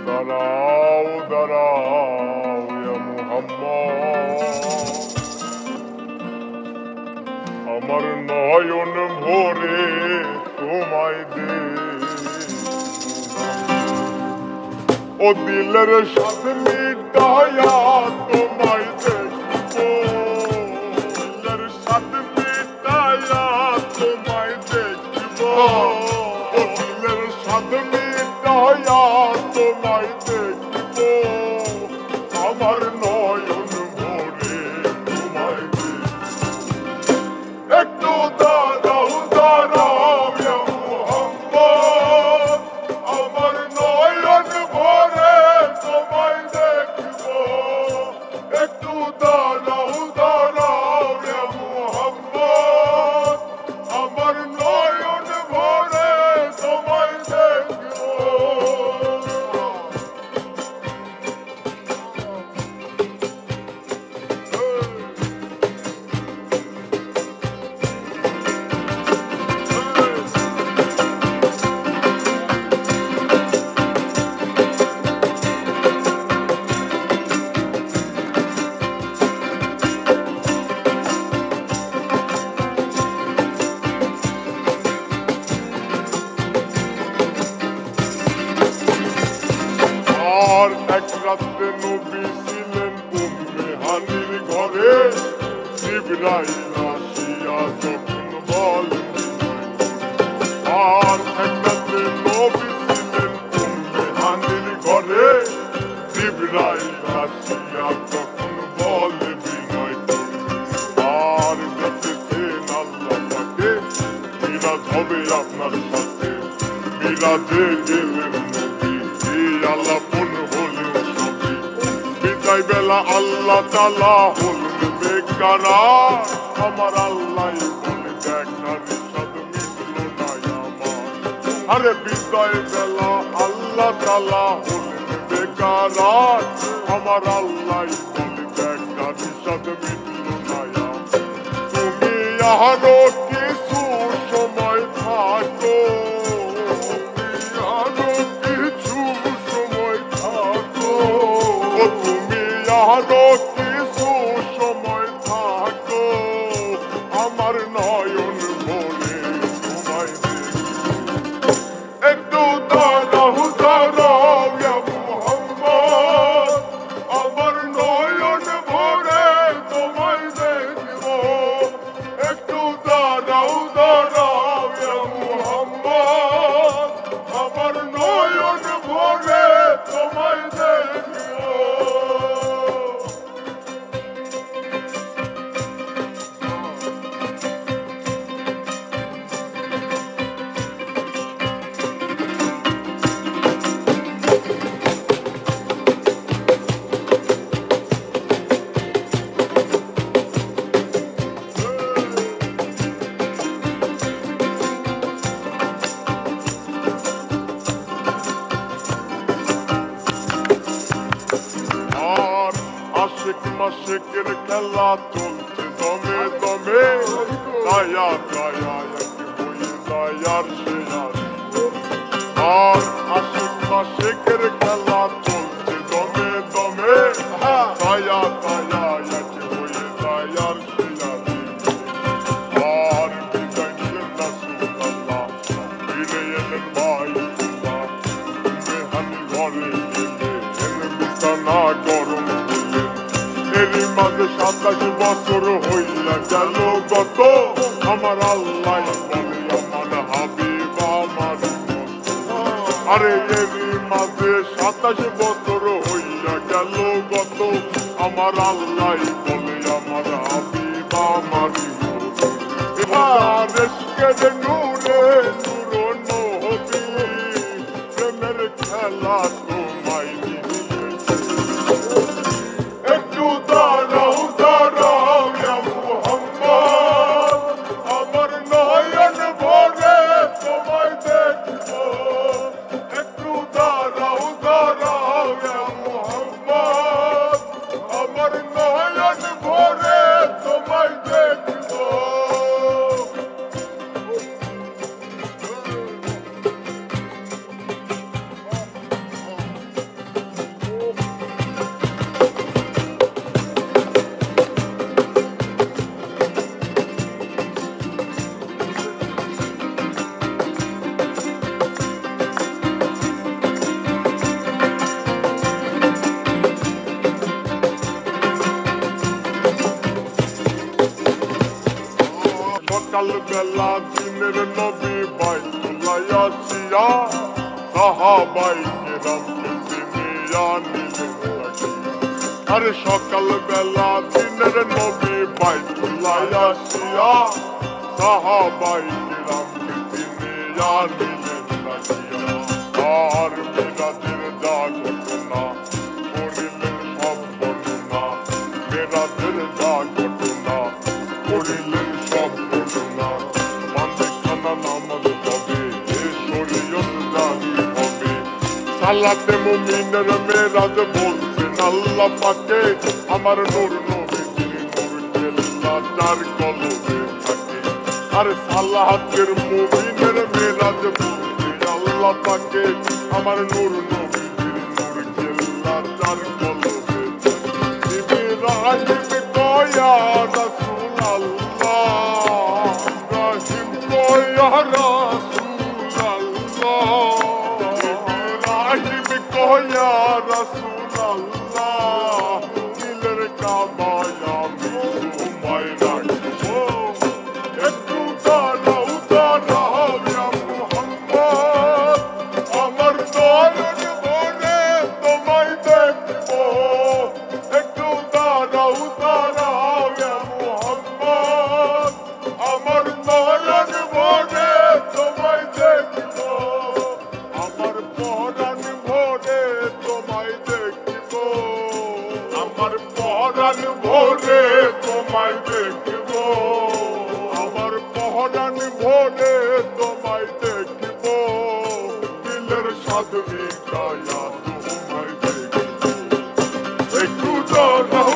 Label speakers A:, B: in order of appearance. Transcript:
A: দাঁড়াও দাঁড়াও ইয়া মুহাম্মদ, আমার নয়ন ভরে তোমায় দে, ও দিলের সাথে মিটায়া তোমায় দেখবো, দিলের সাথে মিটায়া তোমায় দেখবো, ও দিলের সাথে মিটায়া তোমায় দেখবো, আমার নয়ন ভরে তোমায় দেখবো। একটু দাঁড়াও দাঁড়াও ইয়া মুহাম্মদ, আমার নয়ন ভরে তোমায় দেখবো। একটু দাঁড়াও দাঁড়াও ইয়া মুহাম্মদ, আমার নয়ন ভরে তোমায় দেখবো। আর এক রাতে নবী ছিলেন উম্মে হানির ঘরে, জিবরাইল আসিয়া যখন বলেন, আর এক রাতে নবী ছিলেন উম্মে হানির ঘরে, জিবরাইল আসিয়া যখন বলে বিনয় করে, আর দেখেছেন আল্লাহ পাকে মিরাজ হবে আপনার সাথে, মিরাজে গেলেন নবী আল্লাহ পূর্ণ হলেও সবই, বিদায় বেলা আল্লাহ তাআলা হলেন বেকারার, আমার আল্লাহ বলে দেখার ইচ্ছাদ মিটল না আমার, আরে বিদায় বেলা আল্লাহ তাআলা হলেন বেকারার, আমার আল্লাহ বলে দেখার ইচ্ছাদ মিটল না আমার। তুমি আরো কিছু সময় থাকো, আরো কিছু সময় থাকো, আমার নয়ন ভরে তোমায় দেখবো। একটু দাঁড়াও দাঁড়াও ইয়া মুহাম্মদ, আমার নয়ন ভরে তোমায় দেখবো। একটু দাঁড়াও দাঁড়াও ইয়া মুহাম্মদ, আমার নয়ন ভরে তোমায় দেখবো। আশিক মাশিকের খেলা চলছে দমে দমে, দায়া দায়া হয়ে যায় আর সে আর আশিক মাশিকের খেলা চলছে দমে দমে, দায়া দায়া হয়ে যায় আর সে আর বিদায় নিলেন রাসূলুল্লাহ, ফিরে এলেন বাইতুল্লাহ, উম্মে হানি ঘরে গেলে এলেন বিছানা গরম, এরই মাঝে 27 বছর হইয়া গেল গত, আমার আল্লাহ বলে আমার হাবিব আমার মতো, আরে এরই মাঝে 27 বছর হইয়া গেল গত, আমার আল্লাহ বলে আমার হাবিব আমার মতো। এবার এসকের নূরে নূর নবী, প্রেমের খেলা তোমায় নিয়েছে। একটু দাঁড়াও দাঁড়াও ইয়া মুহাম্মদ, আমার নয়ন ভরে তোমায় দেখবো। একটু দাঁড়াও দাঁড়াও ইয়া মুহাম্মদ, আমার নয়ন ভরে তোমায় দেখবো। বেলা দিনের নবী বাইতুল্লাহ আসিয়া সাহাবাই কেরামকে চিনিয়া নিলেন লাগিয়া। আরে সকাল বেলা দিনের নবী বাইতুল্লাহ আসিয়া সাহাবাই কেরামকে চিনিয়া নিলেন লাগিয়া। আর মিরাজের যা ঘটনা করিলেন সব বর্ণনা, মিরাজের যা ঘটনা করিলেন সব ঘটনা। বান্দিখানা নামাজ হবে শরীয়ত জারি হবে, সালাতে মুমিনের মেরাজ বলছেন আল্লাহ পাকে। আমার নূর নবীজির নূর কেল্লা যার কলবে থাকে। আর সালাতের মুমিনের মেরাজ বলছে আল্লাহ পাকে। আমার নূর নবীজির নূর কেল্লা যার কলবে থাকে। ইব্রাহিম কয়া রাসূলুল্লাহ, ইব্রাহিম কয়া রাসূলুল্লাহ, ইব্রাহিম কয়া রাসূলুল্লাহ, দিলের কাবায় আমি তোমায় রাখবো। একটু দাঁড়াও দাঁড়াও ইয়া মুহাম্মদ, আমার নয়ন ভরে তোমায় দেখবো। একটু দাঁড়াও দাঁড়াও ইয়া মুহাম্মদ, আমার নয়ন ভরে তোমায় দেখবো। আমার পরাণ ভরে তোমায় দেখবো, আমার পরাণ ভরে তোমায় দেখবো, আমার পরাণ ভরে তোমায় দেখবো। দিলের সাধনী কায়া তোমায় দেখবো। একটু দাঁড়াও